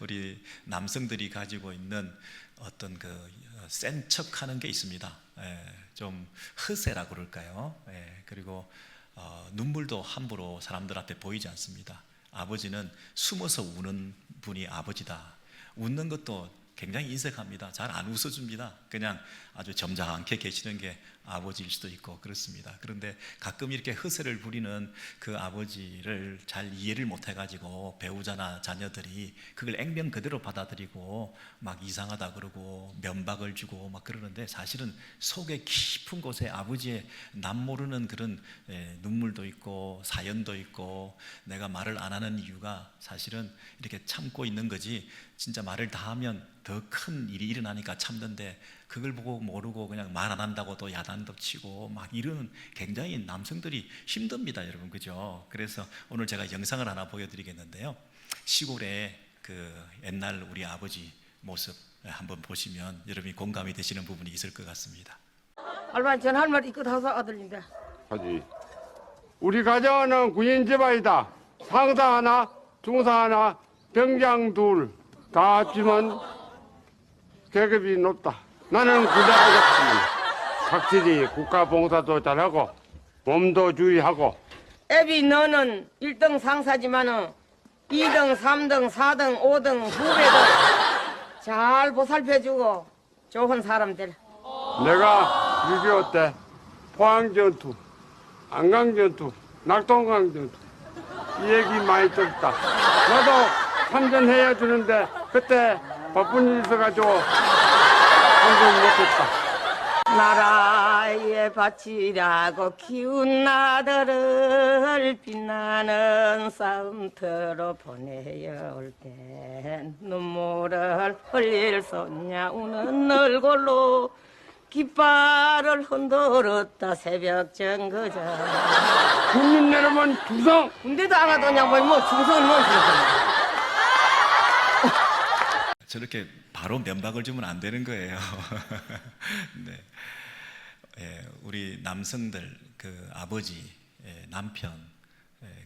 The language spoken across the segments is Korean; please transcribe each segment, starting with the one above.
우리 남성들이 가지고 있는 어떤 그 센 척하는 게 있습니다. 좀 허세라 그럴까요? 그리고 눈물도 함부로 사람들 앞에 보이지 않습니다. 아버지는 숨어서 우는 분이 아버지다. 웃는 것도 굉장히 인색합니다. 잘 안 웃어줍니다. 그냥 아주 점잖게 계시는 게 아버지일 수도 있고 그렇습니다. 그런데 가끔 이렇게 허세를 부리는 그 아버지를 잘 이해를 못해가지고 배우자나 자녀들이 그걸 액면 그대로 받아들이고 막 이상하다 그러고 면박을 주고 막 그러는데, 사실은 속에 깊은 곳에 아버지의 남모르는 그런 눈물도 있고 사연도 있고, 내가 말을 안 하는 이유가 사실은 이렇게 참고 있는 거지, 진짜 말을 다 하면 더 큰 일이 일어나니까 참는데, 그걸 보고 모르고 그냥 말 안 한다고 또 야단도 치고 막 이러는, 굉장히 남성들이 힘듭니다, 여러분. 그죠? 그래서 오늘 제가 영상을 하나 보여드리겠는데요. 시골에 그 옛날 우리 아버지 모습 한번 보시면 여러분이 공감이 되시는 부분이 있을 것 같습니다. 할머니, 전 할 말 있고 하서 아들인데. 하지. 우리 가정은 군인 집안이다. 상사 하나, 중사 하나, 병장 둘. 다 합치면 계급이 높다. 나는 군대 가겠지. 확실히 국가 봉사도 잘하고 몸도 주의하고. 애비, 너는 1등 상사지만은 2등, 3등, 4등, 5등 후배들 잘 보살펴주고 좋은 사람들. 내가 6.25 때 포항전투, 안강전투, 낙동강전투 이 얘기 많이 들었다. 나도 참전해야 주는데 그때 바쁜 일 있어가지고 참전 못했다. 나라에 바치라고 키운 아들을 빛나는 싸움터로 보내야 올 때 눈물을 흘릴 손냐 우는 얼굴로 깃발을 흔들었다 새벽 정거장. 국민 여러분 충성! 군대도 안 가더냐 뭐 중성은 뭐 저렇게 바로 면박을 주면 안 되는 거예요. 네. 우리 남성들 그 아버지, 남편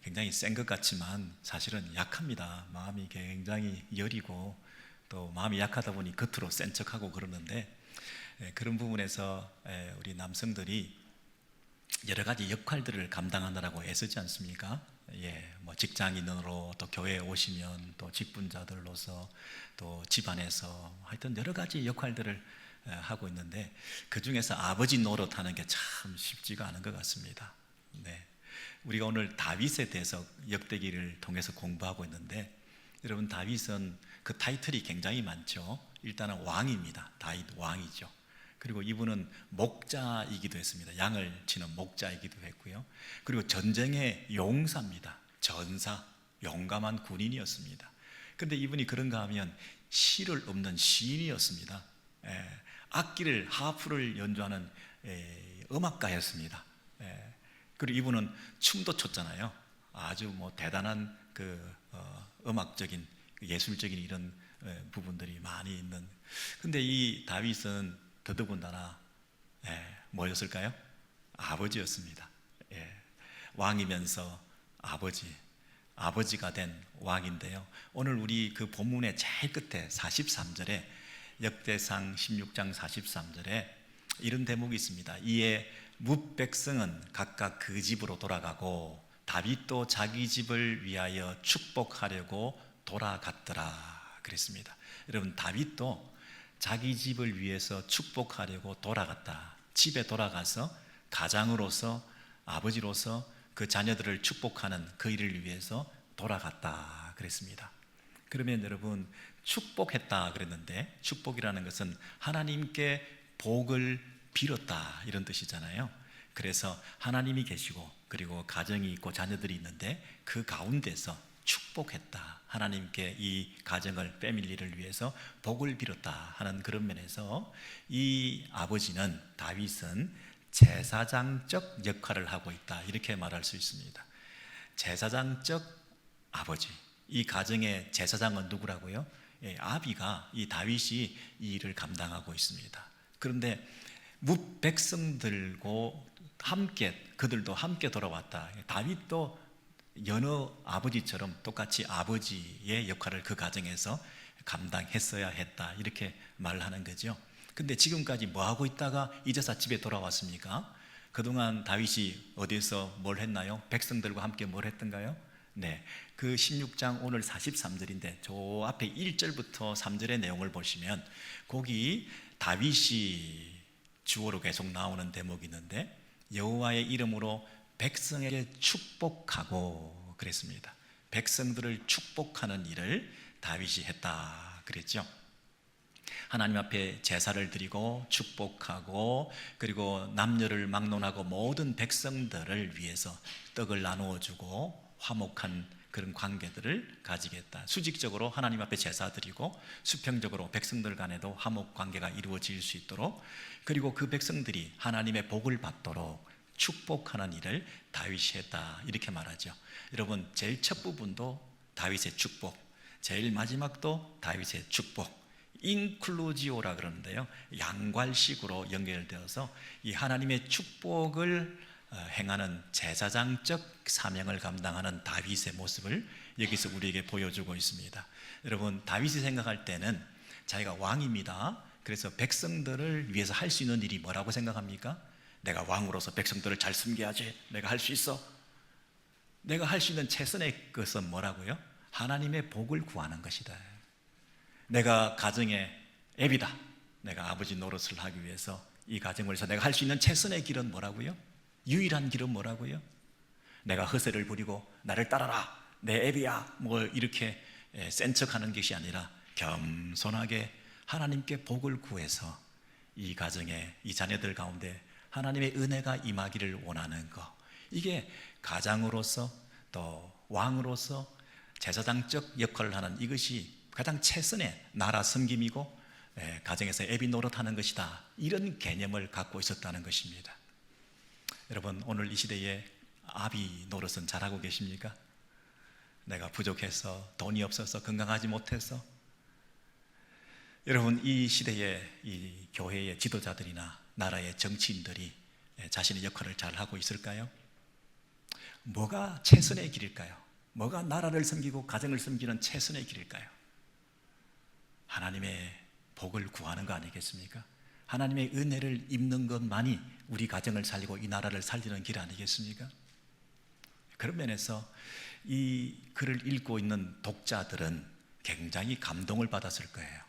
굉장히 센 것 같지만 사실은 약합니다. 마음이 굉장히 여리고 또 마음이 약하다 보니 겉으로 센 척하고 그러는데, 그런 부분에서 우리 남성들이 여러 가지 역할들을 감당하느라고 애쓰지 않습니까? 뭐 직장인으로, 또 교회에 오시면 또 직분자들로서, 또 집안에서 하여튼 여러 가지 역할들을 하고 있는데, 그 중에서 아버지 노릇하는 게 참 쉽지가 않은 것 같습니다. 네. 우리가 오늘 다윗에 대해서 역대기를 통해서 공부하고 있는데, 여러분 다윗은 그 타이틀이 굉장히 많죠. 일단은 왕입니다. 다윗 왕이죠. 그리고 이분은 목자이기도 했습니다. 양을 치는 목자이기도 했고요. 그리고 전쟁의 용사입니다. 전사, 용감한 군인이었습니다. 그런데 이분이 그런가 하면 시를 읊는 시인이었습니다. 악기를, 하프를 연주하는 음악가였습니다. 그리고 이분은 춤도 췄잖아요. 아주 뭐 대단한 그 음악적인, 예술적인 이런 부분들이 많이 있는. 근데 이 다윗은 더더군다나 뭐였을까요? 아버지였습니다. 왕이면서 아버지가 된 왕인데요. 오늘 우리 그 본문의 제일 끝에 43절에, 역대상 16장 43절에 이런 대목이 있습니다. 이에 뭇 백성은 각각 그 집으로 돌아가고 다윗도 자기 집을 위하여 축복하려고 돌아갔더라 그랬습니다. 여러분, 다윗도 자기 집을 위해서 축복하려고 돌아갔다. 집에 돌아가서 가장으로서, 아버지로서 그 자녀들을 축복하는 그 일을 위해서 돌아갔다 그랬습니다. 그러면 여러분, 축복했다 그랬는데, 축복이라는 것은 하나님께 복을 빌었다 이런 뜻이잖아요. 그래서 하나님이 계시고 그리고 가정이 있고 자녀들이 있는데 그 가운데서 축복했다. 하나님께 이 가정을, 패밀리를 위해서 복을 빌었다 하는 그런 면에서 이 아버지는, 다윗은 제사장적 역할을 하고 있다, 이렇게 말할 수 있습니다. 제사장적 아버지. 이 가정의 제사장은 누구라고요? 아비가, 이 다윗이 이 일을 감당하고 있습니다. 그런데 뭇 백성들과 함께, 그들도 함께 돌아왔다. 다윗도 여러 아버지처럼 똑같이 아버지의 역할을 그 가정에서 감당했어야 했다, 이렇게 말을 하는 거죠. 근데 지금까지 뭐 하고 있다가 이제서 집에 돌아왔습니까? 그동안 다윗이 어디서 뭘 했나요? 백성들과 함께 뭘 했던가요? 네, 그 16장 오늘 43절인데 저 앞에 1절부터 3절의 내용을 보시면 거기 다윗이 주어로 계속 나오는 대목이 있는데, 여호와의 이름으로 백성에게 축복하고 그랬습니다. 백성들을 축복하는 일을 다윗이 했다 그랬죠. 하나님 앞에 제사를 드리고 축복하고, 그리고 남녀를 막론하고 모든 백성들을 위해서 떡을 나누어 주고 화목한 그런 관계들을 가지겠다. 수직적으로 하나님 앞에 제사 드리고 수평적으로 백성들 간에도 화목 관계가 이루어질 수 있도록, 그리고 그 백성들이 하나님의 복을 받도록 축복하는 일을 다윗이 했다, 이렇게 말하죠. 여러분, 제일 첫 부분도 다윗의 축복, 제일 마지막도 다윗의 축복, 인클루지오라 그러는데요, 양괄식으로 연결되어서 이 하나님의 축복을 행하는 제사장적 사명을 감당하는 다윗의 모습을 여기서 우리에게 보여주고 있습니다. 여러분, 다윗이 생각할 때는 자기가 왕입니다. 그래서 백성들을 위해서 할 수 있는 일이 뭐라고 생각합니까? 내가 왕으로서 백성들을 잘 섬겨야지, 내가 할 수 있어. 내가 할 수 있는 최선의 것은 뭐라고요? 하나님의 복을 구하는 것이다. 내가 가정의 애비다. 내가 아버지 노릇을 하기 위해서 이 가정을 위해서 내가 할 수 있는 최선의 길은 뭐라고요? 유일한 길은 뭐라고요? 내가 허세를 부리고 나를 따라라, 내 애비야, 뭐 이렇게 센 척하는 것이 아니라 겸손하게 하나님께 복을 구해서 이 가정에, 이 자녀들 가운데 하나님의 은혜가 임하기를 원하는 것, 이게 가장으로서 또 왕으로서 제사장적 역할을 하는 이것이 가장 최선의 나라 섬김이고 가정에서 애비 노릇하는 것이다, 이런 개념을 갖고 있었다는 것입니다. 여러분, 오늘 이 시대에 아비 노릇은 잘하고 계십니까? 내가 부족해서, 돈이 없어서, 건강하지 못해서. 여러분, 이 시대에 이 교회의 지도자들이나 나라의 정치인들이 자신의 역할을 잘 하고 있을까요? 뭐가 최선의 길일까요? 뭐가 나라를 섬기고 가정을 섬기는 최선의 길일까요? 하나님의 복을 구하는 거 아니겠습니까? 하나님의 은혜를 입는 것만이 우리 가정을 살리고 이 나라를 살리는 길 아니겠습니까? 그런 면에서 이 글을 읽고 있는 독자들은 굉장히 감동을 받았을 거예요.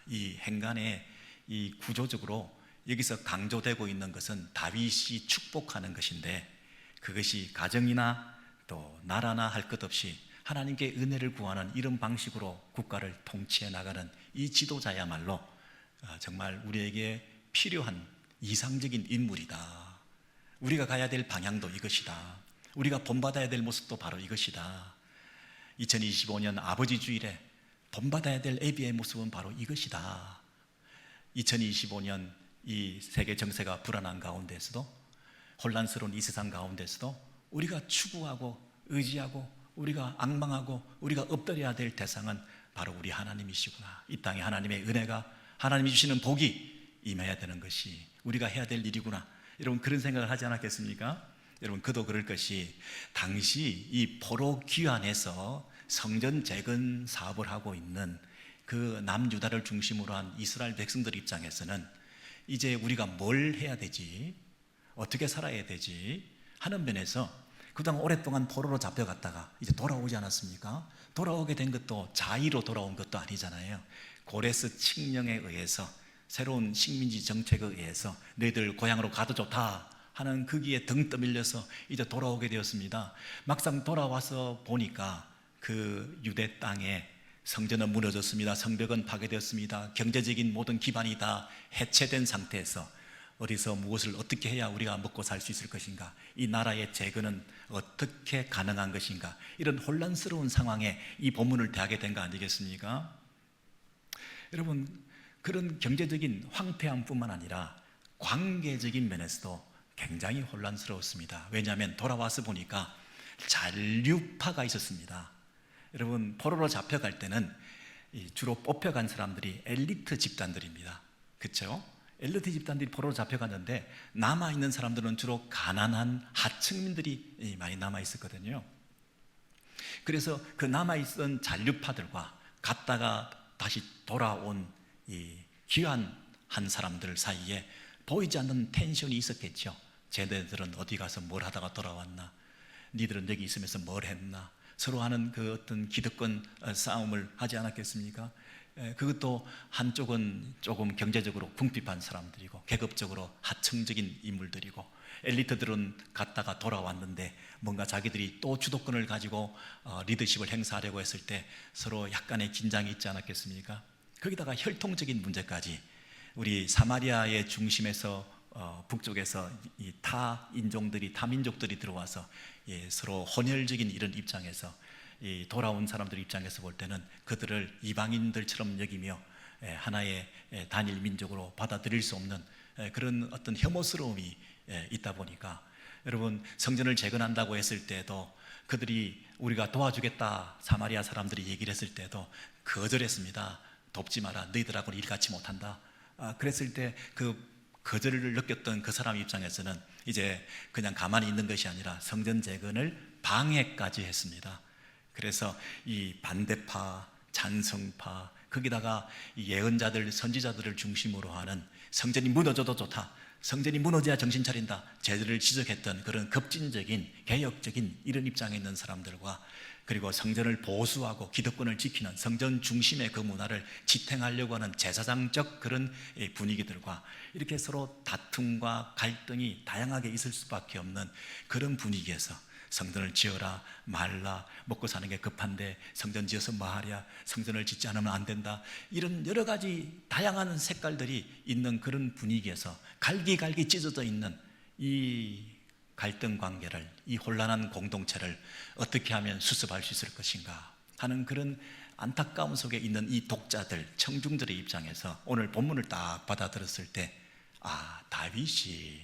이 행간에 이 구조적으로 여기서 강조되고 있는 것은 다윗이 축복하는 것인데, 그것이 가정이나 또 나라나 할 것 없이 하나님께 은혜를 구하는 이런 방식으로 국가를 통치해 나가는 이 지도자야말로 정말 우리에게 필요한 이상적인 인물이다. 우리가 가야 될 방향도 이것이다. 우리가 본받아야 될 모습도 바로 이것이다. 2025년 아버지 주일에 본받아야 될 애비의 모습은 바로 이것이다. 2025년 이 세계 정세가 불안한 가운데서도, 혼란스러운 이 세상 가운데서도 우리가 추구하고 의지하고 우리가 앙망하고 우리가 엎드려야 될 대상은 바로 우리 하나님이시구나. 이 땅에 하나님의 은혜가, 하나님이 주시는 복이 임해야 되는 것이 우리가 해야 될 일이구나. 여러분, 그런 생각을 하지 않았겠습니까? 여러분, 그도 그럴 것이, 당시 이 포로 귀환에서 성전 재건 사업을 하고 있는 그 남유다를 중심으로 한 이스라엘 백성들 입장에서는 이제 우리가 뭘 해야 되지, 어떻게 살아야 되지 하는 면에서 그동안 오랫동안 포로로 잡혀갔다가 이제 돌아오지 않았습니까? 돌아오게 된 것도 자의로 돌아온 것도 아니잖아요. 고레스 칙령에 의해서, 새로운 식민지 정책에 의해서 너희들 고향으로 가도 좋다 하는 거기에 등 떠밀려서 이제 돌아오게 되었습니다. 막상 돌아와서 보니까 그 유대 땅에 성전은 무너졌습니다. 성벽은 파괴되었습니다. 경제적인 모든 기반이 다 해체된 상태에서 어디서 무엇을 어떻게 해야 우리가 먹고 살 수 있을 것인가, 이 나라의 재건은 어떻게 가능한 것인가, 이런 혼란스러운 상황에 이 본문을 대하게 된 거 아니겠습니까? 여러분, 그런 경제적인 황폐함 뿐만 아니라 관계적인 면에서도 굉장히 혼란스러웠습니다. 왜냐하면 돌아와서 보니까 잔류파가 있었습니다. 여러분, 포로로 잡혀갈 때는 주로 뽑혀간 사람들이 엘리트 집단들입니다. 그렇죠? 엘리트 집단들이 포로로 잡혀갔는데 남아있는 사람들은 주로 가난한 하층민들이 많이 남아있었거든요. 그래서 그 남아있던 잔류파들과 갔다가 다시 돌아온 이 귀한 한 사람들 사이에 보이지 않는 텐션이 있었겠죠. 쟤네들은 어디 가서 뭘 하다가 돌아왔나, 니들은 여기 있으면서 뭘 했나, 서로 하는 그 어떤 기득권 싸움을 하지 않았겠습니까? 그것도 한쪽은 조금 경제적으로 궁핍한 사람들이고 계급적으로 하층적인 인물들이고, 엘리트들은 갔다가 돌아왔는데 뭔가 자기들이 또 주도권을 가지고 리더십을 행사하려고 했을 때 서로 약간의 긴장이 있지 않았겠습니까? 거기다가 혈통적인 문제까지, 우리 사마리아의 중심에서 북쪽에서 이 타 인종들이, 타 민족들이 들어와서 서로 혼혈적인 이런 입장에서 이 돌아온 사람들 입장에서 볼 때는 그들을 이방인들처럼 여기며 하나의 단일 민족으로 받아들일 수 없는 그런 어떤 혐오스러움이 있다 보니까, 여러분, 성전을 재건한다고 했을 때도 그들이 우리가 도와주겠다 사마리아 사람들이 얘기를 했을 때도 거절했습니다. 돕지 마라, 너희들하고는 일같이 못한다. 그랬을 때 그 거절을 느꼈던 그 사람 입장에서는 이제 그냥 가만히 있는 것이 아니라 성전 재건을 방해까지 했습니다. 그래서 이 반대파, 찬성파, 거기다가 이 예언자들, 선지자들을 중심으로 하는 성전이 무너져도 좋다, 성전이 무너져야 정신 차린다, 제들을 지적했던 그런 급진적인 개혁적인 이런 입장에 있는 사람들과, 그리고 성전을 보수하고 기득권을 지키는 성전 중심의 그 문화를 지탱하려고 하는 제사장적 그런 분위기들과, 이렇게 서로 다툼과 갈등이 다양하게 있을 수밖에 없는 그런 분위기에서 성전을 지어라 말라, 먹고 사는 게 급한데 성전 지어서 뭐 하랴, 성전을 짓지 않으면 안 된다, 이런 여러 가지 다양한 색깔들이 있는 그런 분위기에서 갈기갈기 찢어져 있는 이 갈등 관계를, 이 혼란한 공동체를 어떻게 하면 수습할 수 있을 것인가 하는 그런 안타까움 속에 있는 이 독자들, 청중들의 입장에서 오늘 본문을 딱 받아들였을 때, 다윗이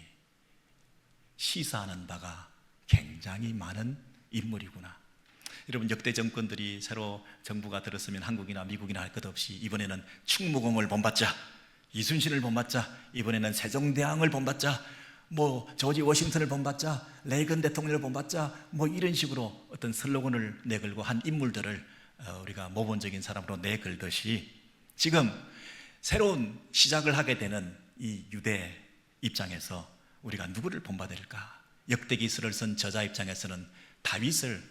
시사하는 바가 굉장히 많은 인물이구나. 여러분, 역대 정권들이 새로 정부가 들었으면 한국이나 미국이나 할 것 없이 이번에는 충무공을 본받자, 이순신을 본받자, 이번에는 세종대왕을 본받자, 뭐 조지 워싱턴을 본받자, 레이건 대통령을 본받자, 뭐 이런 식으로 어떤 슬로건을 내걸고 한 인물들을 우리가 모범적인 사람으로 내걸듯이, 지금 새로운 시작을 하게 되는 이 유대 입장에서 우리가 누구를 본받을까? 역대기서를 쓴 저자 입장에서는 다윗을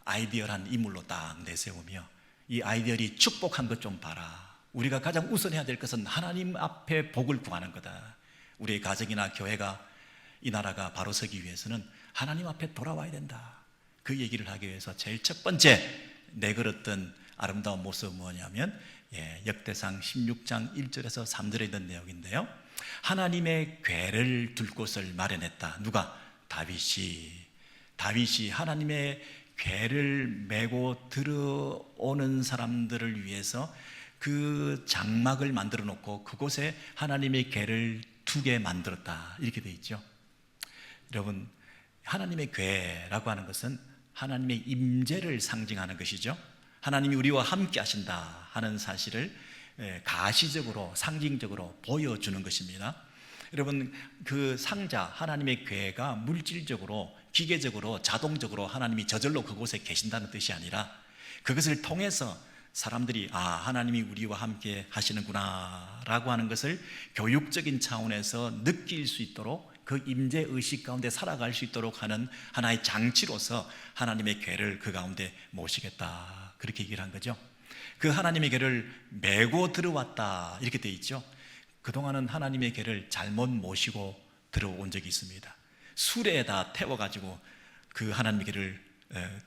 아이디얼한 인물로 딱 내세우며, 이 아이디얼이 축복한 것 좀 봐라, 우리가 가장 우선해야 될 것은 하나님 앞에 복을 구하는 거다, 우리의 가정이나 교회가, 이 나라가 바로 서기 위해서는 하나님 앞에 돌아와야 된다, 그 얘기를 하기 위해서 제일 첫 번째 내걸었던 아름다운 모습은 뭐냐면 역대상 16장 1절에서 3절에 있는 내용인데요, 하나님의 궤를 둘 곳을 마련했다. 누가? 다윗이 하나님의 궤를 메고 들어오는 사람들을 위해서 그 장막을 만들어 놓고 그곳에 하나님의 궤를 2개 만들었다, 이렇게 되어 있죠. 여러분, 하나님의 궤라고 하는 것은 하나님의 임재를 상징하는 것이죠. 하나님이 우리와 함께 하신다 하는 사실을 가시적으로, 상징적으로 보여주는 것입니다. 여러분, 그 상자, 하나님의 궤가 물질적으로, 기계적으로, 자동적으로 하나님이 저절로 그곳에 계신다는 뜻이 아니라, 그것을 통해서 사람들이 하나님이 우리와 함께 하시는구나 라고 하는 것을 교육적인 차원에서 느낄 수 있도록, 그 임재의식 가운데 살아갈 수 있도록 하는 하나의 장치로서 하나님의 궤를 그 가운데 모시겠다, 그렇게 얘기를 한 거죠. 그 하나님의 궤를 메고 들어왔다, 이렇게 되어 있죠. 그동안은 하나님의 궤를 잘못 모시고 들어온 적이 있습니다. 수레에다 태워가지고 그 하나님의 궤를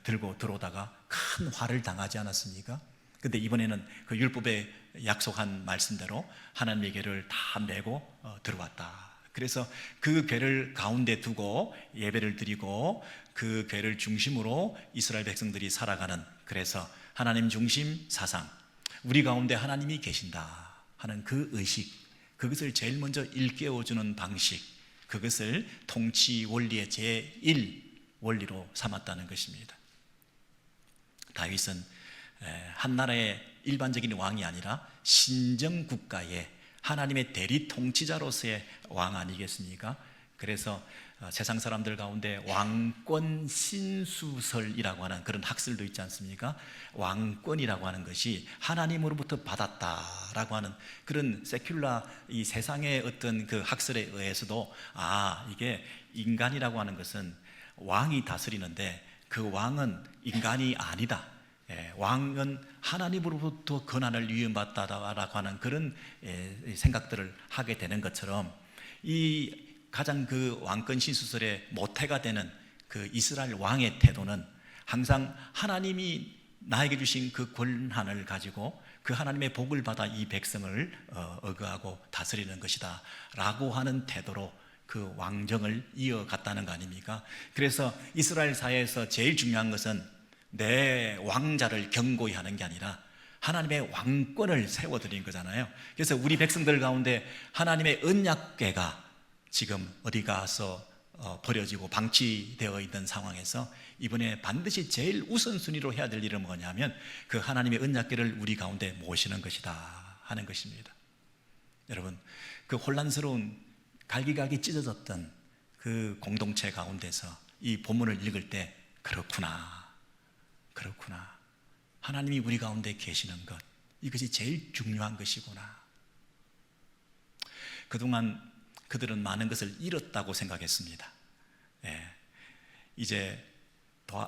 들고 들어오다가 큰 화를 당하지 않았습니까? 근데 이번에는 그 율법에 약속한 말씀대로 하나님의 궤를 다 메고 들어왔다. 그래서 그 궤를 가운데 두고 예배를 드리고 그 궤를 중심으로 이스라엘 백성들이 살아가는, 그래서 하나님 중심 사상, 우리 가운데 하나님이 계신다 하는 그 의식, 그것을 제일 먼저 일깨워주는 방식, 그것을 통치 원리의 제1 원리로 삼았다는 것입니다. 다윗은 한 나라의 일반적인 왕이 아니라 신정국가의 하나님의 대리 통치자로서의 왕 아니겠습니까? 그래서 세상 사람들 가운데 왕권 신수설이라고 하는 그런 학설도 있지 않습니까? 왕권이라고 하는 것이 하나님으로부터 받았다라고 하는 그런 세큘라 이 세상의 어떤 그 학설에 의해서도 이게 인간이라고 하는 것은 왕이 다스리는데 그 왕은 인간이 아니다. 왕은 하나님으로부터 권한을 위임받다라고 하는 그런 생각들을 하게 되는 것처럼 이 가장 그 왕권 신수설의 모태가 되는 그 이스라엘 왕의 태도는 항상 하나님이 나에게 주신 그 권한을 가지고 그 하나님의 복을 받아 이 백성을 억압하고 다스리는 것이다 라고 하는 태도로 그 왕정을 이어갔다는 거 아닙니까? 그래서 이스라엘 사회에서 제일 중요한 것은 내 왕자를 경고히 하는 게 아니라 하나님의 왕권을 세워드린 거잖아요. 그래서 우리 백성들 가운데 하나님의 언약궤가 지금 어디 가서 버려지고 방치되어 있는 상황에서 이번에 반드시 제일 우선순위로 해야 될 일은 뭐냐면 그 하나님의 언약궤를 우리 가운데 모시는 것이다 하는 것입니다. 여러분, 그 혼란스러운 갈기갈기 찢어졌던 그 공동체 가운데서 이 본문을 읽을 때 그렇구나 하나님이 우리 가운데 계시는 것, 이것이 제일 중요한 것이구나. 그동안 그들은 많은 것을 잃었다고 생각했습니다. 이제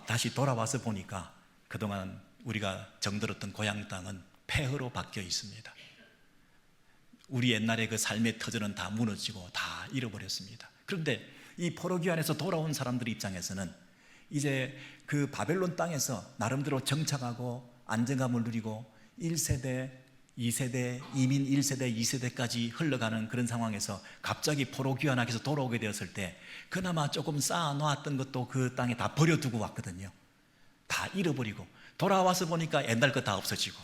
다시 돌아와서 보니까 그동안 우리가 정들었던 고향 땅은 폐허로 바뀌어 있습니다. 우리 옛날에 그 삶의 터전은 다 무너지고 다 잃어버렸습니다. 그런데 이 포로기환에서 돌아온 사람들 입장에서는 이제 그 바벨론 땅에서 나름대로 정착하고 안정감을 누리고 1세대, 2세대, 이민 1세대, 2세대까지 흘러가는 그런 상황에서 갑자기 포로귀환하게서 돌아오게 되었을 때 그나마 조금 쌓아놓았던 것도 그 땅에 다 버려두고 왔거든요. 다 잃어버리고 돌아와서 보니까 옛날 것 다 없어지고,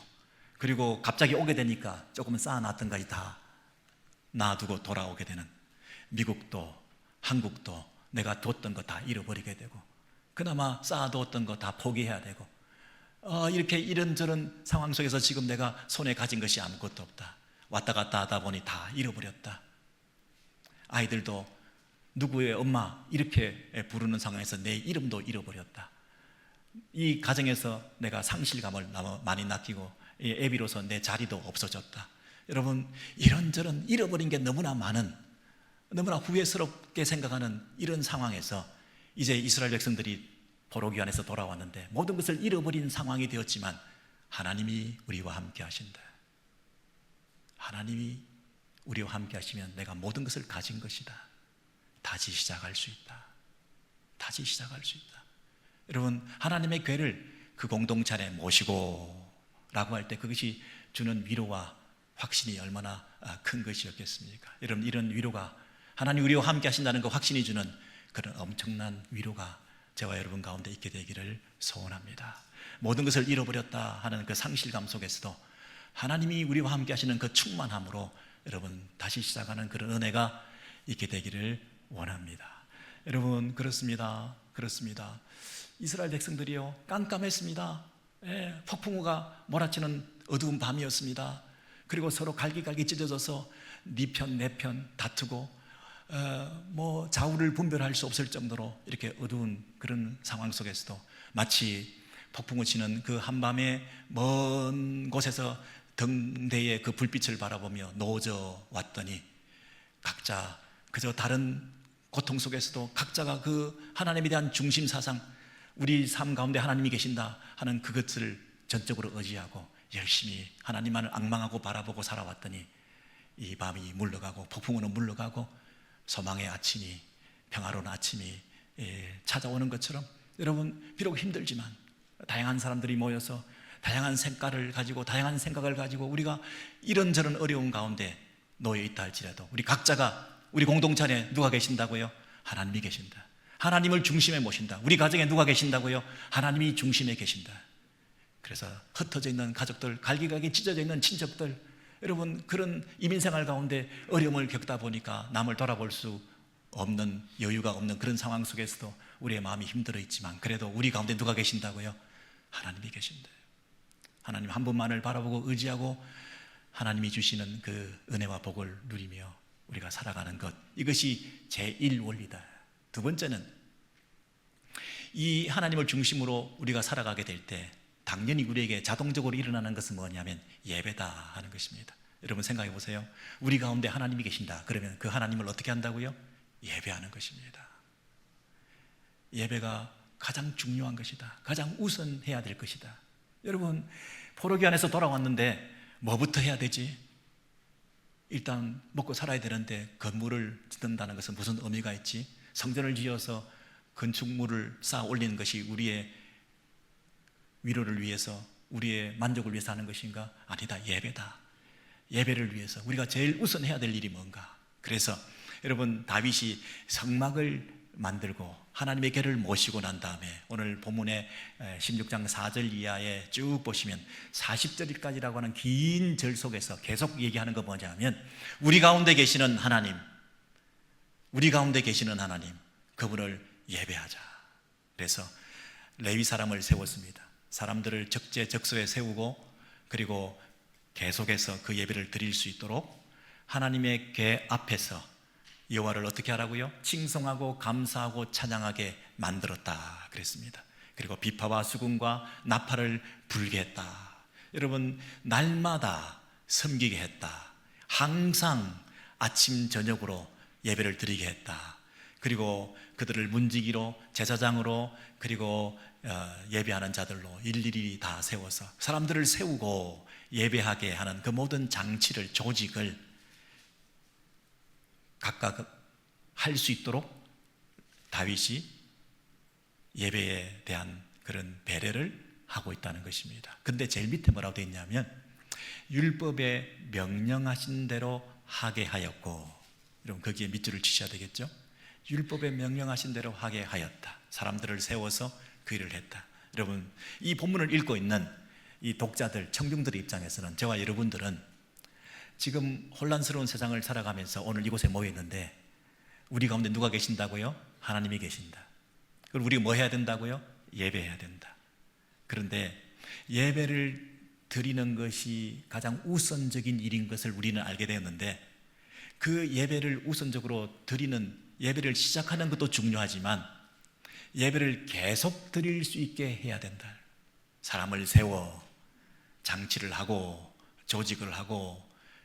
그리고 갑자기 오게 되니까 조금 쌓아놨던 것이 다 놔두고 돌아오게 되는, 미국도 한국도 내가 뒀던 거 다 잃어버리게 되고 그나마 쌓아두었던 거 다 포기해야 되고, 이렇게 이런저런 상황 속에서 지금 내가 손에 가진 것이 아무것도 없다. 왔다 갔다 하다 보니 다 잃어버렸다. 아이들도 누구의 엄마 이렇게 부르는 상황에서 내 이름도 잃어버렸다. 이 가정에서 내가 상실감을 많이 느끼고 애비로서 내 자리도 없어졌다. 여러분, 이런저런 잃어버린 게 너무나 많은, 너무나 후회스럽게 생각하는 이런 상황에서 이제 이스라엘 백성들이 포로기환에서 돌아왔는데 모든 것을 잃어버린 상황이 되었지만 하나님이 우리와 함께 하신다. 하나님이 우리와 함께 하시면 내가 모든 것을 가진 것이다. 다시 시작할 수 있다. 다시 시작할 수 있다. 여러분, 하나님의 궤를 그 공동체 안에 모시고 라고 할 때 그것이 주는 위로와 확신이 얼마나 큰 것이었겠습니까? 여러분, 이런 위로가, 하나님 우리와 함께 하신다는 그 확신이 주는 그런 엄청난 위로가 저와 여러분 가운데 있게 되기를 소원합니다. 모든 것을 잃어버렸다 하는 그 상실감 속에서도 하나님이 우리와 함께 하시는 그 충만함으로 여러분 다시 시작하는 그런 은혜가 있게 되기를 원합니다. 여러분, 그렇습니다. 이스라엘 백성들이요, 깜깜했습니다. 폭풍우가 몰아치는 어두운 밤이었습니다. 그리고 서로 갈기갈기 찢어져서 네 편 내 편 다투고 좌우를 분별할 수 없을 정도로 이렇게 어두운 그런 상황 속에서도 마치 폭풍우 치는 그 한밤에 먼 곳에서 등대의 그 불빛을 바라보며 노져 왔더니 각자 그저 다른 고통 속에서도 각자가 그 하나님에 대한 중심 사상, 우리 삶 가운데 하나님이 계신다 하는 그것을 전적으로 의지하고 열심히 하나님만을 앙망하고 바라보고 살아왔더니 이 밤이 물러가고 폭풍우는 물러가고 소망의 아침이, 평화로운 아침이 찾아오는 것처럼, 여러분, 비록 힘들지만 다양한 사람들이 모여서 다양한 색깔을 가지고 다양한 생각을 가지고 우리가 이런저런 어려운 가운데 놓여 있다 할지라도 우리 각자가 우리 공동체 안에 누가 계신다고요? 하나님이 계신다. 하나님을 중심에 모신다. 우리 가정에 누가 계신다고요? 하나님이 중심에 계신다. 그래서 흩어져 있는 가족들, 갈기갈기 찢어져 있는 친척들, 여러분, 그런 이민생활 가운데 어려움을 겪다 보니까 남을 돌아볼 수 없는, 여유가 없는 그런 상황 속에서도 우리의 마음이 힘들어 있지만 그래도 우리 가운데 누가 계신다고요? 하나님이 계신다. 하나님 한 분만을 바라보고 의지하고 하나님이 주시는 그 은혜와 복을 누리며 우리가 살아가는 것, 이것이 제1원리다. 두 번째는 이 하나님을 중심으로 우리가 살아가게 될 때 당연히 우리에게 자동적으로 일어나는 것은 뭐냐면 예배다 하는 것입니다. 여러분 생각해 보세요. 우리 가운데 하나님이 계신다. 그러면 그 하나님을 어떻게 한다고요? 예배하는 것입니다. 예배가 가장 중요한 것이다. 가장 우선해야 될 것이다. 여러분, 포로기 안에서 돌아왔는데 뭐부터 해야 되지? 일단 먹고 살아야 되는데 건물을 짓는다는 것은 무슨 의미가 있지? 성전을 지어서 건축물을 쌓아 올리는 것이 우리의 위로를 위해서, 우리의 만족을 위해서 하는 것인가? 아니다. 예배다. 예배를 위해서 우리가 제일 우선해야 될 일이 뭔가? 그래서 여러분, 다윗이 성막을 만들고 하나님의 궤를 모시고 난 다음에 오늘 본문의 16장 4절 이하에 쭉 보시면 40절까지라고 하는 긴 절 속에서 계속 얘기하는 거 뭐냐면 우리 가운데 계시는 하나님, 우리 가운데 계시는 하나님, 그분을 예배하자. 그래서 레위 사람을 세웠습니다. 사람들을 적재적소에 세우고 그리고 계속해서 그 예배를 드릴 수 있도록 하나님의 궤 앞에서 여호와를 어떻게 하라고요? 칭송하고 감사하고 찬양하게 만들었다 그랬습니다. 그리고 비파와 수금과 나팔을 불게 했다. 여러분, 날마다 섬기게 했다. 항상 아침 저녁으로 예배를 드리게 했다. 그리고 그들을 문지기로, 제사장으로, 그리고 예배하는 자들로 일일이 다 세워서 사람들을 세우고 예배하게 하는 그 모든 장치를, 조직을 각각 할 수 있도록 다윗이 예배에 대한 그런 배려를 하고 있다는 것입니다. 근데 제일 밑에 뭐라고 되어 있냐면 율법에 명령하신 대로 하게 하였고, 여러분 거기에 밑줄을 치셔야 되겠죠? 율법에 명령하신 대로 하게 하였다. 사람들을 세워서 그 일을 했다. 여러분, 이 본문을 읽고 있는 이 독자들, 청중들의 입장에서는, 저와 여러분들은 지금 혼란스러운 세상을 살아가면서 오늘 이곳에 모여 있는데 우리 가운데 누가 계신다고요? 하나님이 계신다. 그럼 우리가 뭐 해야 된다고요? 예배해야 된다. 그런데 예배를 드리는 것이 가장 우선적인 일인 것을 우리는 알게 되었는데, 그 예배를 우선적으로 드리는, 예배를 시작하는 것도 중요하지만 예배를 계속 드릴 수 있게 해야 된다. 사람을 세워 장치를 하고 조직을 하고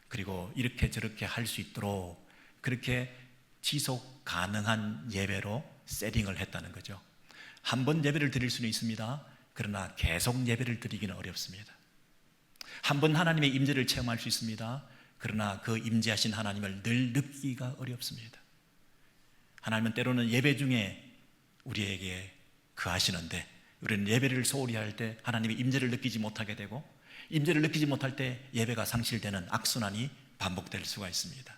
그리고 이렇게 저렇게 할 수 있도록 그렇게 지속 가능한 예배로 세팅을 했다는 거죠. 한 번 예배를 드릴 수는 있습니다. 그러나 계속 예배를 드리기는 어렵습니다. 한 번 하나님의 임재를 체험할 수 있습니다. 그러나 그 임재하신 하나님을 늘 느끼기가 어렵습니다. 하나님은 때로는 예배 중에 우리에게 거하시는데 우리는 예배를 소홀히 할 때 하나님의 임재를 느끼지 못하게 되고, 임재를 느끼지 못할 때 예배가 상실되는 악순환이 반복될 수가 있습니다.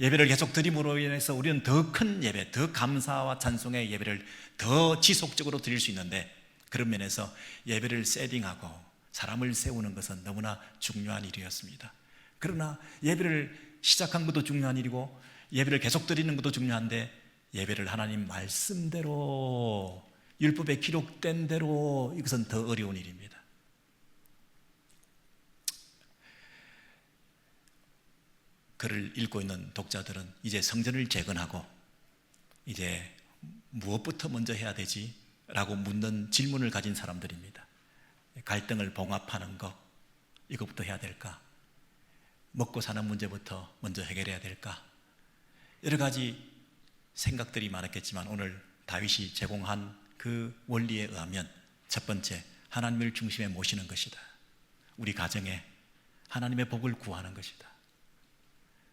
예배를 계속 드림으로 인해서 우리는 더 큰 예배, 더 감사와 찬송의 예배를 더 지속적으로 드릴 수 있는데, 그런 면에서 예배를 세팅하고 사람을 세우는 것은 너무나 중요한 일이었습니다. 그러나 예배를 시작한 것도 중요한 일이고 예배를 계속 드리는 것도 중요한데, 예배를 하나님 말씀대로 율법에 기록된 대로, 이것은 더 어려운 일입니다. 글을 읽고 있는 독자들은 이제 성전을 재건하고 이제 무엇부터 먼저 해야 되지? 라고 묻는 질문을 가진 사람들입니다. 갈등을 봉합하는 것, 이것부터 해야 될까? 먹고 사는 문제부터 먼저 해결해야 될까? 여러 가지 생각들이 많았겠지만 오늘 다윗이 제공한 그 원리에 의하면 첫 번째, 하나님을 중심에 모시는 것이다. 우리 가정에 하나님의 복을 구하는 것이다.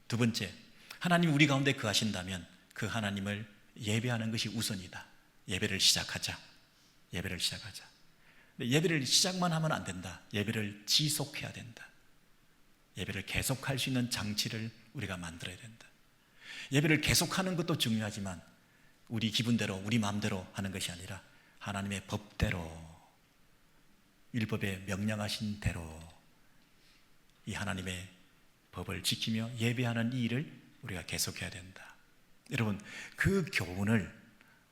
두 번째, 하나님이 우리 가운데 거하신다면 그 하나님을 예배하는 것이 우선이다. 예배를 시작하자. 예배를 시작하자. 예배를 시작만 하면 안 된다. 예배를 지속해야 된다. 예배를 계속할 수 있는 장치를 우리가 만들어야 된다. 예배를 계속하는 것도 중요하지만 우리 기분대로, 우리 마음대로 하는 것이 아니라 하나님의 법대로, 율법에 명령하신 대로 이 하나님의 법을 지키며 예배하는 이 일을 우리가 계속해야 된다. 여러분, 그 교훈을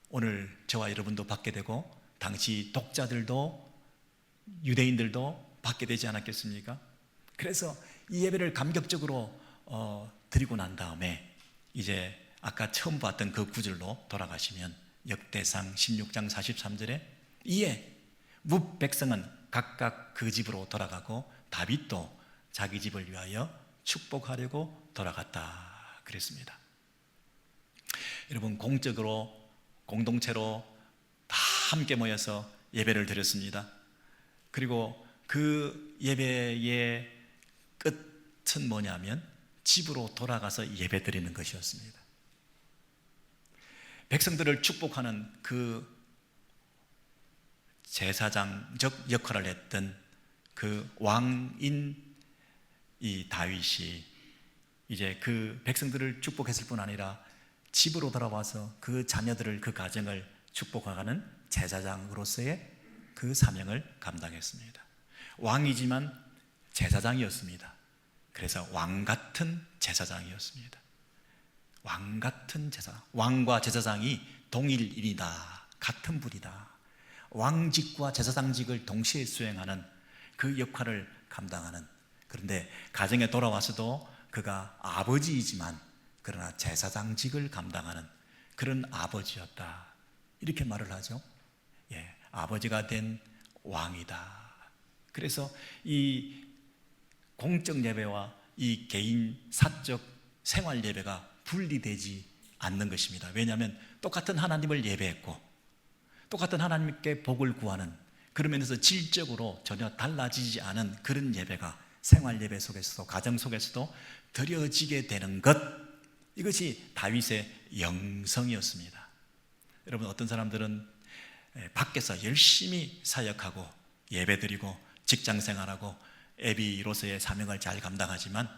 오늘 저와 여러분도 받게 되고 당시 독자들도, 유대인들도 받게 되지 않았겠습니까? 그래서 이 예배를 감격적으로 드리고 난 다음에 이제 아까 처음 봤던 그 구절로 돌아가시면 역대상 16장 43절에 이에 뭇 백성은 각각 그 집으로 돌아가고 다윗도 자기 집을 위하여 축복하려고 돌아갔다 그랬습니다. 여러분, 공적으로 공동체로 다 함께 모여서 예배를 드렸습니다. 그리고 그 예배의 끝은 뭐냐면 집으로 돌아가서 예배 드리는 것이었습니다. 백성들을 축복하는 그 제사장적 역할을 했던 그 왕인 이 다윗이 이제 그 백성들을 축복했을 뿐 아니라 집으로 돌아와서 그 자녀들을, 그 가정을 축복하는 제사장으로서의 그 사명을 감당했습니다. 왕이지만 제사장이었습니다. 그래서 왕 같은 제사장이었습니다. 왕 같은 제사장, 왕과 제사장이 동일인이다, 같은 분이다. 왕직과 제사장직을 동시에 수행하는 그 역할을 감당하는, 그런데 가정에 돌아와서도 그가 아버지이지만 그러나 제사장직을 감당하는 그런 아버지였다, 이렇게 말을 하죠. 예, 아버지가 된 왕이다. 그래서 이 공적 예배와 이 개인 사적 생활 예배가 분리되지 않는 것입니다. 왜냐하면 똑같은 하나님을 예배했고 똑같은 하나님께 복을 구하는, 그런 면에서 질적으로 전혀 달라지지 않은 그런 예배가 생활 예배 속에서도 가정 속에서도 드려지게 되는 것, 이것이 다윗의 영성이었습니다. 여러분, 어떤 사람들은 밖에서 열심히 사역하고 예배드리고 직장생활하고 애비로서의 사명을 잘 감당하지만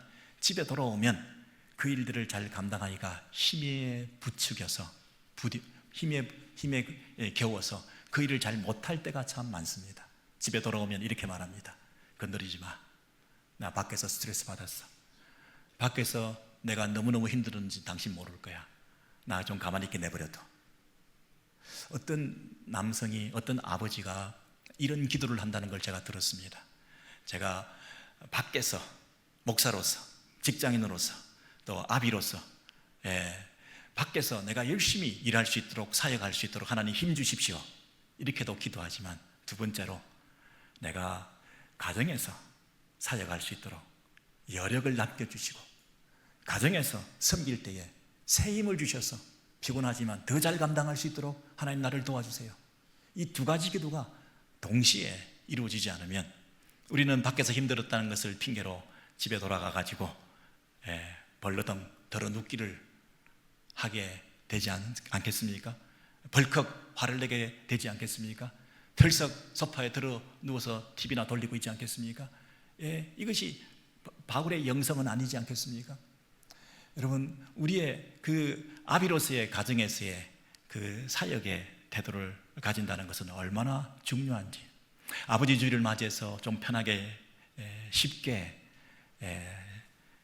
집에 돌아오면 그 일들을 잘 감당하기가 힘에 부추겨서 힘에 겨워서 그 일을 잘 못할 때가 참 많습니다. 집에 돌아오면 이렇게 말합니다. 건드리지 마. 나 밖에서 스트레스 받았어. 밖에서 내가 너무너무 힘들었는지 당신 모를 거야. 나 좀 가만히 있게 내버려둬. 어떤 남성이, 어떤 아버지가 이런 기도를 한다는 걸 제가 들었습니다. 제가 밖에서 목사로서, 직장인으로서, 또 아비로서 밖에서 내가 열심히 일할 수 있도록, 사역할 수 있도록 하나님 힘 주십시오, 이렇게도 기도하지만, 두 번째로 내가 가정에서 사역할 수 있도록 여력을 남겨주시고 가정에서 섬길 때에 새 힘을 주셔서 피곤하지만 더 잘 감당할 수 있도록 하나님 나를 도와주세요. 이 두 가지 기도가 동시에 이루어지지 않으면 우리는 밖에서 힘들었다는 것을 핑계로 집에 돌아가 가지고 벌러덩 덜어 눕기를 하게 되지 않겠습니까? 벌컥 화를 내게 되지 않겠습니까? 털썩 소파에 들어 누워서 TV나 돌리고 있지 않겠습니까? 이것이 바울의 영성은 아니지 않겠습니까? 여러분, 우리의 그 아비로서의 가정에서의 그 사역의 태도를 가진다는 것은 얼마나 중요한지, 아버지 주일을 맞이해서 좀 편하게 쉽게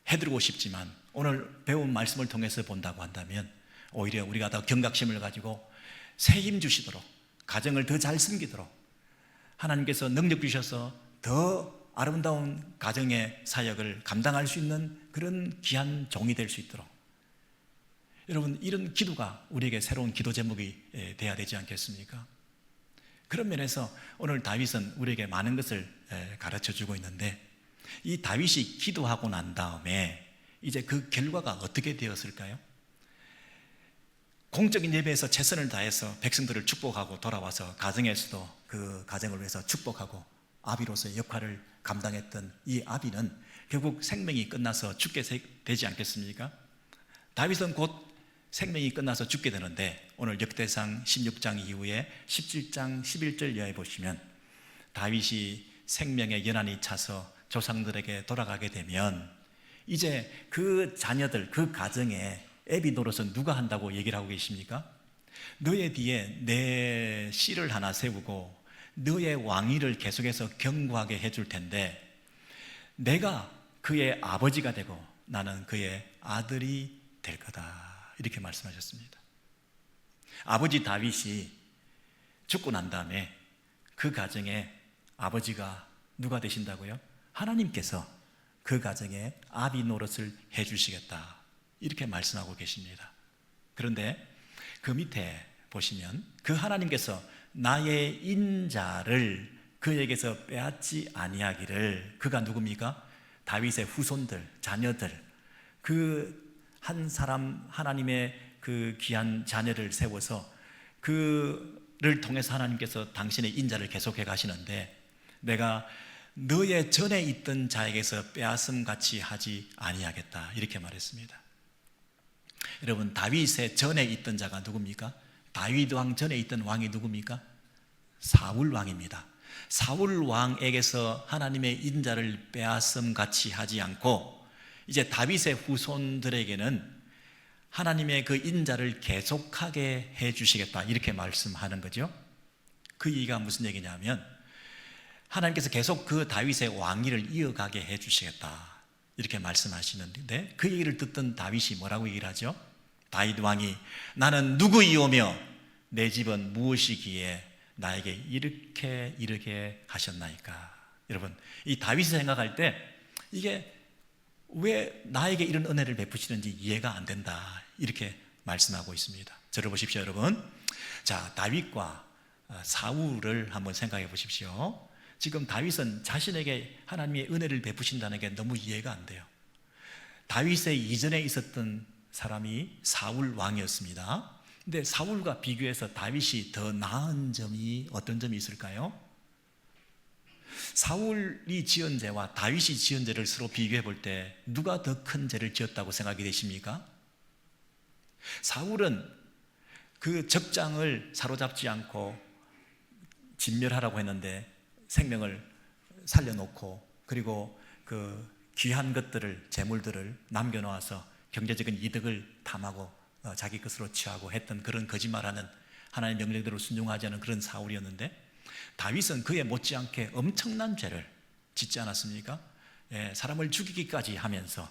해드리고 싶지만, 오늘 배운 말씀을 통해서 본다고 한다면 오히려 우리가 더 경각심을 가지고 새 힘 주시도록, 가정을 더 잘 섬기도록, 하나님께서 능력 주셔서 더 아름다운 가정의 사역을 감당할 수 있는 그런 귀한 종이 될 수 있도록, 여러분, 이런 기도가 우리에게 새로운 기도 제목이 돼야 되지 않겠습니까? 그런 면에서 오늘 다윗은 우리에게 많은 것을 가르쳐 주고 있는데, 이 다윗이 기도하고 난 다음에 이제 그 결과가 어떻게 되었을까요? 공적인 예배에서 최선을 다해서 백성들을 축복하고 돌아와서 가정에서도 그 가정을 위해서 축복하고 아비로서의 역할을 감당했던 이 아비는 결국 생명이 끝나서 죽게 되지 않겠습니까? 다윗은 곧 생명이 끝나서 죽게 되는데, 오늘 역대상 16장 이후에 17장 11절 이하에 보시면 다윗이 생명의 연한이 차서 조상들에게 돌아가게 되면 이제 그 자녀들, 그 가정에 애비 노릇은 누가 한다고 얘기를 하고 계십니까? 너의 뒤에 내 씨를 하나 세우고 너의 왕위를 계속해서 견고하게 해줄 텐데 내가 그의 아버지가 되고 나는 그의 아들이 될 거다, 이렇게 말씀하셨습니다. 아버지 다윗이 죽고 난 다음에 그 가정에 아버지가 누가 되신다고요? 하나님께서 그 가정에 아비 노릇을 해주시겠다, 이렇게 말씀하고 계십니다. 그런데 그 밑에 보시면 그 하나님께서 나의 인자를 그에게서 빼앗지 아니하기를, 그가 누굽니까? 다윗의 후손들, 자녀들, 그 한 사람 하나님의 그 귀한 자녀를 세워서 그를 통해서 하나님께서 당신의 인자를 계속해 가시는데, 내가 너의 전에 있던 자에게서 빼앗음 같이 하지 아니하겠다, 이렇게 말했습니다. 여러분, 다윗의 전에 있던 자가 누굽니까? 다윗 왕 전에 있던 왕이 누굽니까? 사울 왕입니다. 사울 왕에게서 하나님의 인자를 빼앗음 같이 하지 않고 이제 다윗의 후손들에게는 하나님의 그 인자를 계속하게 해 주시겠다, 이렇게 말씀하는 거죠. 그 얘기가 무슨 얘기냐면 하나님께서 계속 그 다윗의 왕위를 이어가게 해 주시겠다, 이렇게 말씀하시는데, 그 얘기를 듣던 다윗이 뭐라고 얘기를 하죠? 다윗 왕이 나는 누구이오며 내 집은 무엇이기에 나에게 이렇게 이르게 하셨나이까. 여러분, 이 다윗이 생각할 때 이게 왜 나에게 이런 은혜를 베푸시는지 이해가 안 된다, 이렇게 말씀하고 있습니다. 저를 보십시오, 여러분. 자, 다윗과 사울을 한번 생각해 보십시오. 지금 다윗은 자신에게 하나님의 은혜를 베푸신다는 게 너무 이해가 안 돼요. 다윗의 이전에 있었던 사람이 사울 왕이었습니다. 근데 사울과 비교해서 다윗이 더 나은 점이 어떤 점이 있을까요? 사울이 지은 죄와 다윗이 지은 죄를 서로 비교해 볼 때 누가 더 큰 죄를 지었다고 생각이 되십니까? 사울은 그 적장을 사로잡지 않고 진멸하라고 했는데 생명을 살려놓고, 그리고 그 귀한 것들을, 재물들을 남겨놓아서 경제적인 이득을 탐하고 자기 것으로 취하고 했던 그런 거짓말하는, 하나님의 명령대로 순종하지 않은 그런 사울이었는데, 다윗은 그에 못지않게 엄청난 죄를 짓지 않았습니까? 예, 사람을 죽이기까지 하면서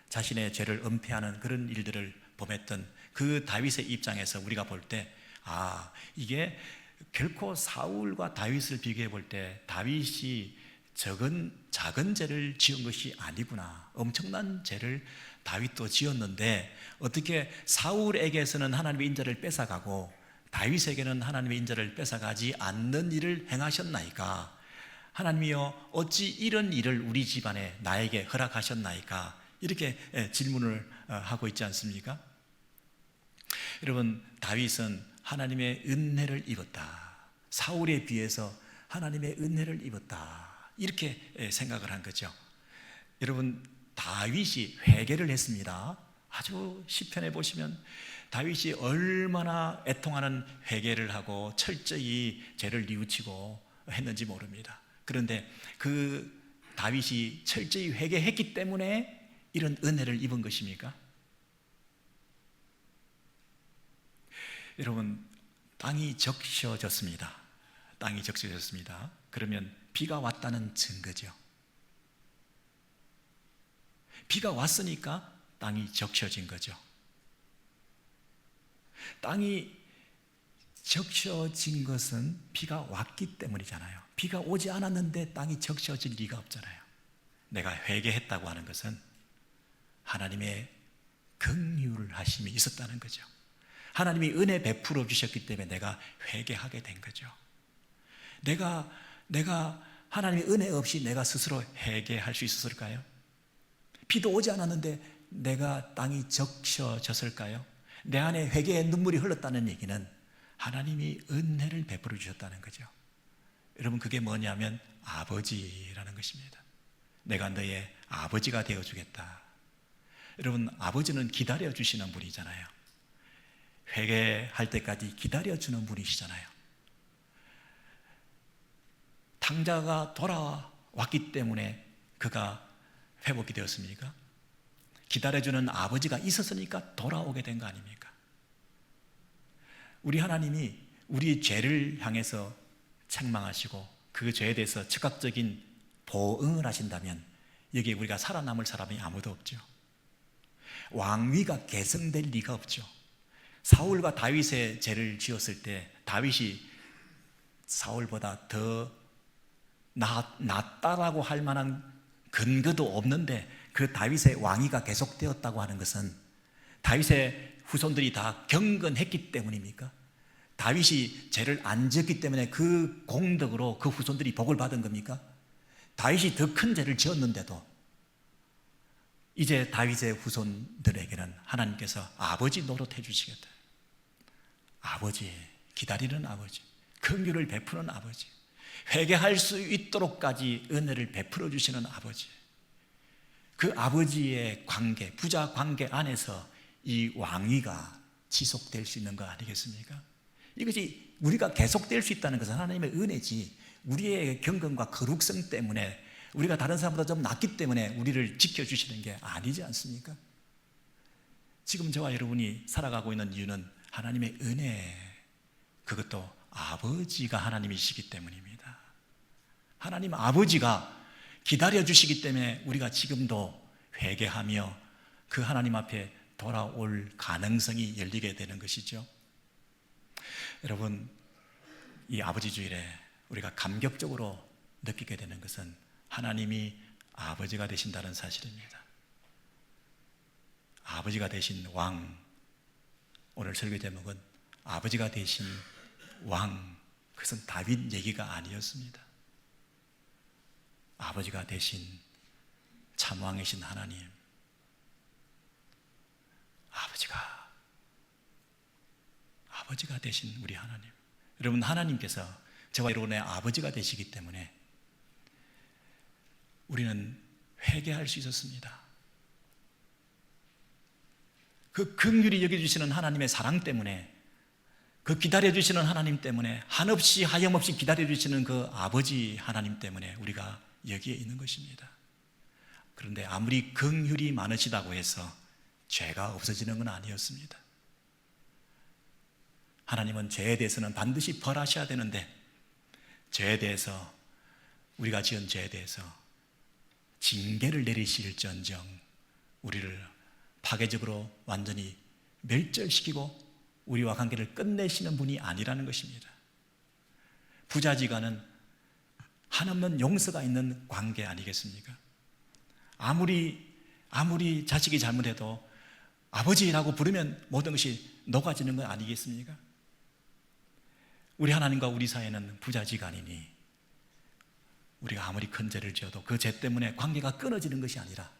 자신의 죄를 은폐하는 그런 일들을 범했던 그 다윗의 입장에서 우리가 볼 때, 아, 이게 결코 사울과 다윗을 비교해 볼 때 다윗이 작은 죄를 지은 것이 아니구나, 엄청난 죄를 다윗도 지었는데 어떻게 사울에게서는 하나님의 인자를 뺏어가고 다윗에게는 하나님의 인자를 뺏어가지 않는 일을 행하셨나이까? 하나님이여, 어찌 이런 일을 우리 집안에 나에게 허락하셨나이까? 이렇게 질문을 하고 있지 않습니까? 여러분, 다윗은 하나님의 은혜를 입었다, 사울에 비해서 하나님의 은혜를 입었다, 이렇게 생각을 한 거죠. 여러분, 다윗이 회개를 했습니다. 아주 시편에 보시면 다윗이 얼마나 애통하는 회개를 하고 철저히 죄를 뉘우치고 했는지 모릅니다. 그런데 그 다윗이 철저히 회개했기 때문에 이런 은혜를 입은 것입니까? 여러분, 땅이 적셔졌습니다. 땅이 적셔졌습니다. 그러면 비가 왔다는 증거죠. 비가 왔으니까 땅이 적셔진 거죠. 땅이 적셔진 것은 비가 왔기 때문이잖아요. 비가 오지 않았는데 땅이 적셔질 리가 없잖아요. 내가 회개했다고 하는 것은 하나님의 긍휼을 하심이 있었다는 거죠. 하나님이 은혜 베풀어 주셨기 때문에 내가 회개하게 된 거죠. 내가 하나님의 은혜 없이 내가 스스로 회개할 수 있었을까요? 비도 오지 않았는데 내가 땅이 적셔졌을까요? 내 안에 회개의 눈물이 흘렀다는 얘기는 하나님이 은혜를 베풀어 주셨다는 거죠. 여러분, 그게 뭐냐면 아버지라는 것입니다. 내가 너의 아버지가 되어주겠다. 여러분, 아버지는 기다려주시는 분이잖아요. 회개할 때까지 기다려주는 분이시잖아요. 탕자가 돌아왔기 때문에 그가 회복이 되었습니까? 기다려주는 아버지가 있었으니까 돌아오게 된 거 아닙니까? 우리 하나님이 우리의 죄를 향해서 책망하시고 그 죄에 대해서 즉각적인 보응을 하신다면 여기에 우리가 살아남을 사람이 아무도 없죠. 왕위가 계승될 리가 없죠. 사울과 다윗의 죄를 지었을 때 다윗이 사울보다 더 낫다라고 할 만한 근거도 없는데 그 다윗의 왕위가 계속되었다고 하는 것은 다윗의 후손들이 다 경건했기 때문입니까? 다윗이 죄를 안 지었기 때문에 그 공덕으로 그 후손들이 복을 받은 겁니까? 다윗이 더 큰 죄를 지었는데도 이제 다윗의 후손들에게는 하나님께서 아버지 노릇해 주시겠다. 아버지, 기다리는 아버지, 긍휼을 베푸는 아버지, 회개할 수 있도록까지 은혜를 베풀어 주시는 아버지. 그 아버지의 관계, 부자 관계 안에서 이 왕위가 지속될 수 있는 거 아니겠습니까? 이것이 우리가 계속될 수 있다는 것은 하나님의 은혜지, 우리의 경건과 거룩성 때문에, 우리가 다른 사람보다 좀 낫기 때문에 우리를 지켜주시는 게 아니지 않습니까? 지금 저와 여러분이 살아가고 있는 이유는 하나님의 은혜, 그것도 아버지가 하나님이시기 때문입니다. 하나님 아버지가 기다려주시기 때문에 우리가 지금도 회개하며 그 하나님 앞에 돌아올 가능성이 열리게 되는 것이죠. 여러분, 이 아버지 주일에 우리가 감격적으로 느끼게 되는 것은 하나님이 아버지가 되신다는 사실입니다. 아버지가 되신 왕, 오늘 설교 제목은 아버지가 되신 왕, 그것은 다윗 얘기가 아니었습니다. 아버지가 되신 참왕이신 하나님, 아버지가 되신 우리 하나님. 여러분, 하나님께서 저와 여러분의 아버지가 되시기 때문에 우리는 회개할 수 있었습니다. 그 긍휼히 여겨주시는 하나님의 사랑 때문에, 그 기다려주시는 하나님 때문에, 한없이 하염없이 기다려주시는 그 아버지 하나님 때문에 우리가 여기에 있는 것입니다. 그런데 아무리 긍휼이 많으시다고 해서 죄가 없어지는 건 아니었습니다. 하나님은 죄에 대해서는 반드시 벌하셔야 되는데, 죄에 대해서, 우리가 지은 죄에 대해서 징계를 내리실지언정 우리를 파괴적으로 완전히 멸절시키고 우리와 관계를 끝내시는 분이 아니라는 것입니다. 부자지간은 한없는 용서가 있는 관계 아니겠습니까? 아무리 자식이 잘못해도 아버지라고 부르면 모든 것이 녹아지는 건 아니겠습니까? 우리 하나님과 우리 사이에는 부자지간이니 우리가 아무리 큰 죄를 지어도 그 죄 때문에 관계가 끊어지는 것이 아니라,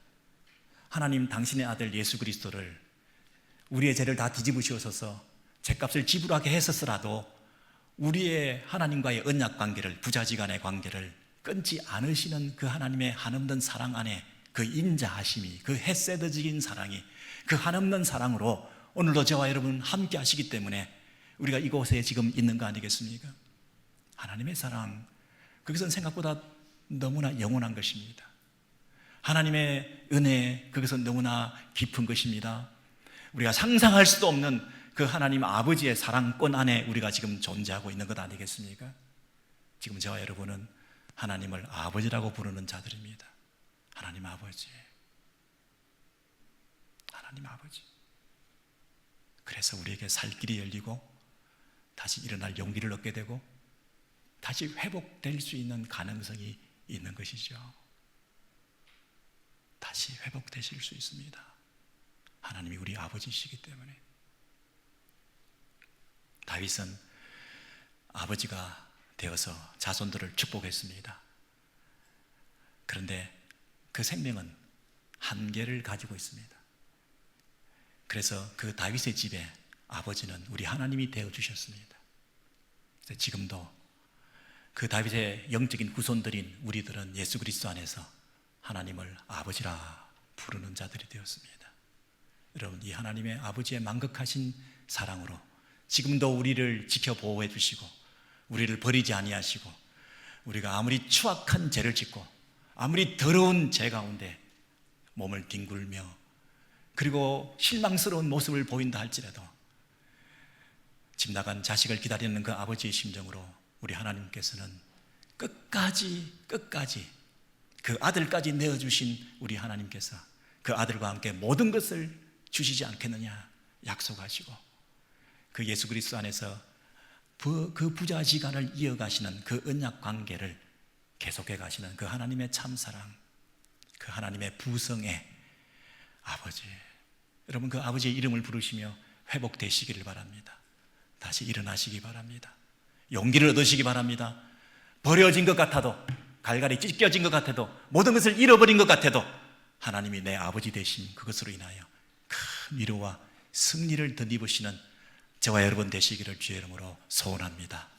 하나님 당신의 아들 예수 그리스도를 우리의 죄를 다 뒤집으시어서 죄값을 지불하게 했었으라도 우리의 하나님과의 언약 관계를, 부자지간의 관계를 끊지 않으시는 그 하나님의 한없는 사랑 안에 그 인자하심이, 그 헤세드적인 사랑이, 그 한없는 사랑으로 오늘도 저와 여러분 함께 하시기 때문에 우리가 이곳에 지금 있는 거 아니겠습니까? 하나님의 사랑, 그것은 생각보다 너무나 영원한 것입니다. 하나님의 은혜, 그것은 너무나 깊은 것입니다. 우리가 상상할 수도 없는 그 하나님 아버지의 사랑권 안에 우리가 지금 존재하고 있는 것 아니겠습니까? 지금 저와 여러분은 하나님을 아버지라고 부르는 자들입니다. 하나님 아버지, 하나님 아버지. 그래서 우리에게 살 길이 열리고 다시 일어날 용기를 얻게 되고 다시 회복될 수 있는 가능성이 있는 것이죠. 다시 회복되실 수 있습니다. 하나님이 우리 아버지시기 때문에. 다윗은 아버지가 되어서 자손들을 축복했습니다. 그런데 그 생명은 한계를 가지고 있습니다. 그래서 그 다윗의 집에 아버지는 우리 하나님이 되어주셨습니다. 그래서 지금도 그 다윗의 영적인 후손들인 우리들은 예수 그리스도 안에서 하나님을 아버지라 부르는 자들이 되었습니다. 여러분, 이 하나님의 아버지의 만극하신 사랑으로 지금도 우리를 지켜 보호해 주시고 우리를 버리지 아니하시고, 우리가 아무리 추악한 죄를 짓고 아무리 더러운 죄 가운데 몸을 뒹굴며 그리고 실망스러운 모습을 보인다 할지라도 집 나간 자식을 기다리는 그 아버지의 심정으로 우리 하나님께서는 끝까지 그 아들까지 내어주신 우리 하나님께서 그 아들과 함께 모든 것을 주시지 않겠느냐 약속하시고, 그 예수 그리스도 안에서 그 부자지간을 이어가시는 그 언약 관계를 계속해 가시는 그 하나님의 참사랑, 그 하나님의 부성의 아버지, 여러분 그 아버지의 이름을 부르시며 회복되시기를 바랍니다. 다시 일어나시기 바랍니다. 용기를 얻으시기 바랍니다. 버려진 것 같아도, 갈갈이 찢겨진 것 같아도, 모든 것을 잃어버린 것 같아도 하나님이 내 아버지 되신 그것으로 인하여 큰 위로와 승리를 덧입으시는 저와 여러분 되시기를 주의 이름으로 소원합니다.